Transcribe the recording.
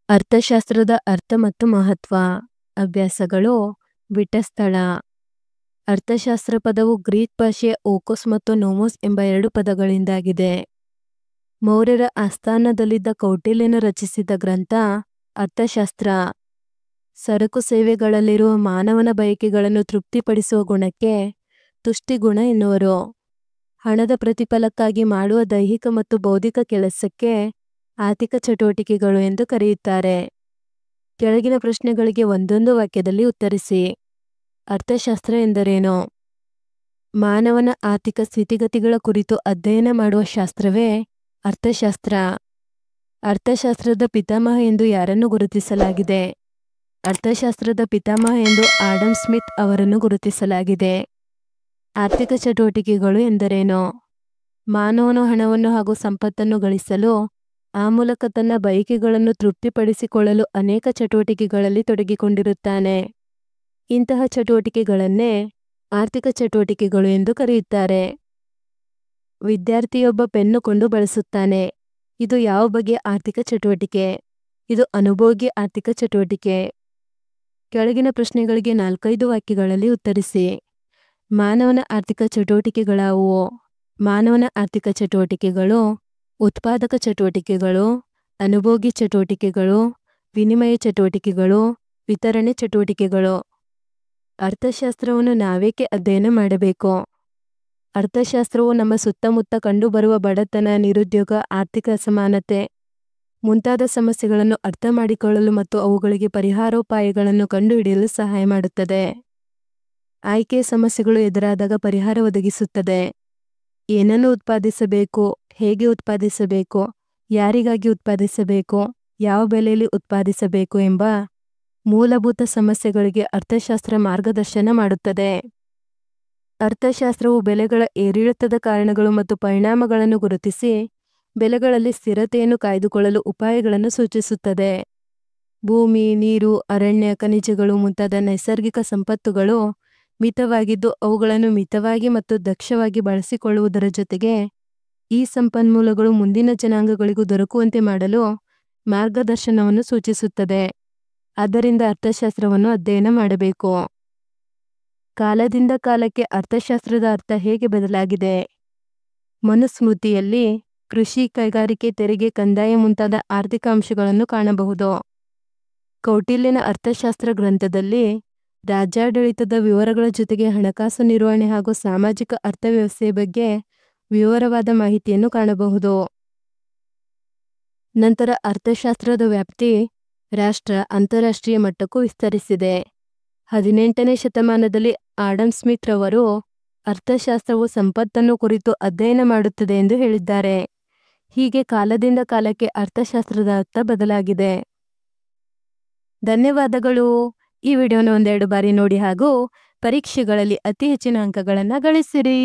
ಅರ್ಥಶಾಸ್ತ್ರದ ಅರ್ಥ ಮತ್ತು ಮಹತ್ವ. ಅಭ್ಯಾಸಗಳು. ಬಿಟ್ಟಸ್ಥಳ. ಅರ್ಥಶಾಸ್ತ್ರ ಪದವು ಗ್ರೀಕ್ ಭಾಷೆಯ ಓಕೋಸ್ ಮತ್ತು ನೋಮೋಸ್ ಎಂಬ 2 ಪದಗಳಿಂದಾಗಿದೆ. ಮೌರ್ಯರ ಆಸ್ಥಾನದಲ್ಲಿದ್ದ ಕೌಟಿಲ್ಯನು ರಚಿಸಿದ ಗ್ರಂಥ ಅರ್ಥಶಾಸ್ತ್ರ. ಸರಕು ಸೇವೆಗಳಲ್ಲಿರುವ ಮಾನವನ ಬಯಕೆಗಳನ್ನು ತೃಪ್ತಿಪಡಿಸುವ ಗುಣಕ್ಕೆ ತುಷ್ಟಿಗುಣ ಎನ್ನುವರು. ಹಣದ ಪ್ರತಿಫಲಕ್ಕಾಗಿ ಮಾಡುವ ದೈಹಿಕ ಮತ್ತು ಬೌದ್ಧಿಕ ಕೆಲಸಕ್ಕೆ ಆರ್ಥಿಕ ಚಟುವಟಿಕೆಗಳು ಎಂದು ಕರೆಯುತ್ತಾರೆ. ಕೆಳಗಿನ ಪ್ರಶ್ನೆಗಳಿಗೆ ಒಂದೊಂದು ವಾಕ್ಯದಲ್ಲಿ ಉತ್ತರಿಸಿ. ಅರ್ಥಶಾಸ್ತ್ರ ಎಂದರೇನು? ಮಾನವನ ಆರ್ಥಿಕ ಸ್ಥಿತಿಗತಿಗಳ ಕುರಿತು ಅಧ್ಯಯನ ಮಾಡುವ ಶಾಸ್ತ್ರವೇ ಅರ್ಥಶಾಸ್ತ್ರ. ಅರ್ಥಶಾಸ್ತ್ರದ ಪಿತಾಮಹ ಎಂದು ಯಾರನ್ನು ಗುರುತಿಸಲಾಗಿದೆ? ಅರ್ಥಶಾಸ್ತ್ರದ ಪಿತಾಮಹ ಎಂದು ಆಡಮ್ ಸ್ಮಿತ್ ಅವರನ್ನು ಗುರುತಿಸಲಾಗಿದೆ. ಆರ್ಥಿಕ ಚಟುವಟಿಕೆಗಳು ಎಂದರೇನು? ಮಾನವನು ಹಣವನ್ನು ಹಾಗೂ ಸಂಪತ್ತನ್ನು ಗಳಿಸಲು, ಆ ಮೂಲಕ ತನ್ನ ಬಯಕೆಗಳನ್ನು ತೃಪ್ತಿಪಡಿಸಿಕೊಳ್ಳಲು ಅನೇಕ ಚಟುವಟಿಕೆಗಳಲ್ಲಿ ತೊಡಗಿಕೊಂಡಿರುತ್ತಾನೆ. ಇಂತಹ ಚಟುವಟಿಕೆಗಳನ್ನೇ ಆರ್ಥಿಕ ಚಟುವಟಿಕೆಗಳು ಎಂದು ಕರೆಯುತ್ತಾರೆ. ವಿದ್ಯಾರ್ಥಿಯೊಬ್ಬ ಪೆನ್ನು ಕೊಂಡು ಬಳಸುತ್ತಾನೆ. ಇದು ಯಾವ ಬಗೆಯ ಆರ್ಥಿಕ ಚಟುವಟಿಕೆ? ಇದು ಅನುಭೋಗಿ ಆರ್ಥಿಕ ಚಟುವಟಿಕೆ. ಕೆಳಗಿನ ಪ್ರಶ್ನೆಗಳಿಗೆ 4-5 ವಾಕ್ಯಗಳಲ್ಲಿ ಉತ್ತರಿಸಿ. ಮಾನವನ ಆರ್ಥಿಕ ಚಟುವಟಿಕೆಗಳಾವುವು? ಮಾನವನ ಆರ್ಥಿಕ ಚಟುವಟಿಕೆಗಳು ಉತ್ಪಾದಕ ಚಟುವಟಿಕೆಗಳು, ಅನುಭೋಗಿ ಚಟುವಟಿಕೆಗಳು, ವಿನಿಮಯ ಚಟುವಟಿಕೆಗಳು, ವಿತರಣೆ ಚಟುವಟಿಕೆಗಳು. ಅರ್ಥಶಾಸ್ತ್ರವನ್ನು ನಾವೇಕೆ ಅಧ್ಯಯನ ಮಾಡಬೇಕು? ಅರ್ಥಶಾಸ್ತ್ರವು ನಮ್ಮ ಸುತ್ತಮುತ್ತ ಕಂಡುಬರುವ ಬಡತನ, ನಿರುದ್ಯೋಗ, ಆರ್ಥಿಕ ಅಸಮಾನತೆ ಮುಂತಾದ ಸಮಸ್ಯೆಗಳನ್ನು ಅರ್ಥ ಮಾಡಿಕೊಳ್ಳಲು ಮತ್ತು ಅವುಗಳಿಗೆ ಪರಿಹಾರೋಪಾಯಗಳನ್ನು ಕಂಡುಹಿಡಿಯಲು ಸಹಾಯ ಮಾಡುತ್ತದೆ. ಆಯ್ಕೆಯ ಸಮಸ್ಯೆಗಳು ಎದುರಾದಾಗ ಪರಿಹಾರ ಒದಗಿಸುತ್ತದೆ. ಏನನ್ನು ಉತ್ಪಾದಿಸಬೇಕು, ಹೇಗೆ ಉತ್ಪಾದಿಸಬೇಕು, ಯಾರಿಗಾಗಿ ಉತ್ಪಾದಿಸಬೇಕು, ಯಾವ ಬೆಲೆಯಲ್ಲಿ ಉತ್ಪಾದಿಸಬೇಕು ಎಂಬ ಮೂಲಭೂತ ಸಮಸ್ಯೆಗಳಿಗೆ ಅರ್ಥಶಾಸ್ತ್ರ ಮಾರ್ಗದರ್ಶನ ಮಾಡುತ್ತದೆ. ಅರ್ಥಶಾಸ್ತ್ರವು ಬೆಲೆಗಳ ಏರಿಳಿತದ ಕಾರಣಗಳು ಮತ್ತು ಪರಿಣಾಮಗಳನ್ನು ಗುರುತಿಸಿ, ಬೆಲೆಗಳಲ್ಲಿ ಸ್ಥಿರತೆಯನ್ನು ಕಾಯ್ದುಕೊಳ್ಳಲು ಉಪಾಯಗಳನ್ನು ಸೂಚಿಸುತ್ತದೆ. ಭೂಮಿ, ನೀರು, ಅರಣ್ಯ, ಖನಿಜಗಳು ಮುಂತಾದ ನೈಸರ್ಗಿಕ ಸಂಪತ್ತುಗಳು ಮಿತವಾಗಿದ್ದು, ಅವುಗಳನ್ನು ಮಿತವಾಗಿ ಮತ್ತು ದಕ್ಷವಾಗಿ ಬಳಸಿಕೊಳ್ಳುವುದರ ಜೊತೆಗೆ ಈ ಸಂಪನ್ಮೂಲಗಳು ಮುಂದಿನ ಜನಾಂಗಗಳಿಗೂ ದೊರಕುವಂತೆ ಮಾಡಲು ಮಾರ್ಗದರ್ಶನವನ್ನು ಸೂಚಿಸುತ್ತದೆ. ಆದ್ದರಿಂದ ಅರ್ಥಶಾಸ್ತ್ರವನ್ನು ಅಧ್ಯಯನ ಮಾಡಬೇಕು. ಕಾಲದಿಂದ ಕಾಲಕ್ಕೆ ಅರ್ಥಶಾಸ್ತ್ರದ ಅರ್ಥ ಹೇಗೆ ಬದಲಾಗಿದೆ? ಮನುಸ್ಮೃತಿಯಲ್ಲಿ ಕೃಷಿ, ಕೈಗಾರಿಕೆ, ತೆರಿಗೆ, ಕಂದಾಯ ಮುಂತಾದ ಆರ್ಥಿಕ ಅಂಶಗಳನ್ನು ಕಾಣಬಹುದು. ಕೌಟಿಲ್ಯನ ಅರ್ಥಶಾಸ್ತ್ರ ಗ್ರಂಥದಲ್ಲಿ ರಾಜ್ಯಾಡಳಿತದ ವಿವರಗಳ ಜೊತೆಗೆ ಹಣಕಾಸು ನಿರ್ವಹಣೆ ಹಾಗೂ ಸಾಮಾಜಿಕ ಅರ್ಥವ್ಯವಸ್ಥೆಯ ಬಗ್ಗೆ ವಿವರವಾದ ಮಾಹಿತಿಯನ್ನು ಕಾಣಬಹುದು. ನಂತರ ಅರ್ಥಶಾಸ್ತ್ರದ ವ್ಯಾಪ್ತಿ ರಾಷ್ಟ್ರ, ಅಂತಾರಾಷ್ಟ್ರೀಯ ಮಟ್ಟಕ್ಕೂ ವಿಸ್ತರಿಸಿದೆ. 18ನೇ ಶತಮಾನದಲ್ಲಿ ಆಡಮ್ ಸ್ಮಿತ್ ರವರು ಅರ್ಥಶಾಸ್ತ್ರವು ಸಂಪತ್ತನ್ನು ಕುರಿತು ಅಧ್ಯಯನ ಮಾಡುತ್ತದೆ ಎಂದು ಹೇಳಿದ್ದಾರೆ. ಹೀಗೆ ಕಾಲದಿಂದ ಕಾಲಕ್ಕೆ ಅರ್ಥಶಾಸ್ತ್ರದ ಅರ್ಥ ಬದಲಾಗಿದೆ. ಧನ್ಯವಾದಗಳು. ಈ ವಿಡಿಯೋನ 1-2 ಬಾರಿ ನೋಡಿ ಹಾಗೂ ಪರೀಕ್ಷೆಗಳಲ್ಲಿ ಅತಿ ಹೆಚ್ಚಿನ ಅಂಕಗಳನ್ನು ಗಳಿಸಿರಿ.